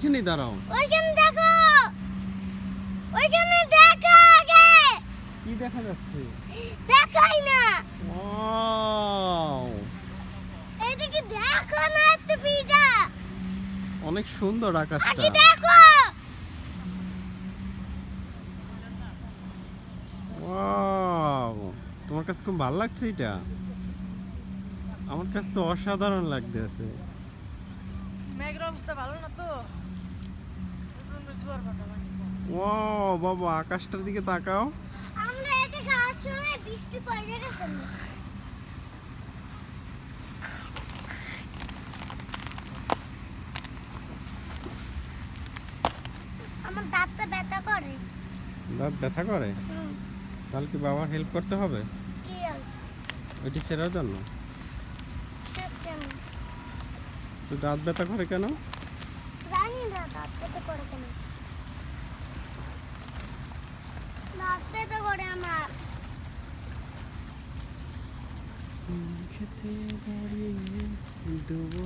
এখানে দাঁড়াও। ওইখানে দেখো, ওইখানে দেখো আগে। কি দেখা যাচ্ছে? দেখাই না। ওয়াও, এইদিকে দেখো না তুমি যা। অনেক সুন্দর আকাশটা। আগে দেখো। ওয়াও, তোমার কাছে খুব ভালো লাগছে এটা? আমার কাছে তো অসাধারণ লাগতেছে। মেঘের অবস্থা ভালো না তো। ওয়াও বাবা, আকাশটার দিকে তাকাও। আমরা এদিকে আসলে বৃষ্টি পড়ে গেছে। আমার দাঁতটা ব্যথা করে। দাঁত ব্যথা করে? তাহলে কি বাবার হেল্প করতে হবে কি ওইটি ছেড়ার জন্য? সিস্টেম তো দাঁত ব্যথা করে কেন? জানি না দাঁত ব্যথা করে কেন। দাঁত ব্যথা করে আমার। খেতে দাঁড়িয়ে ডুবো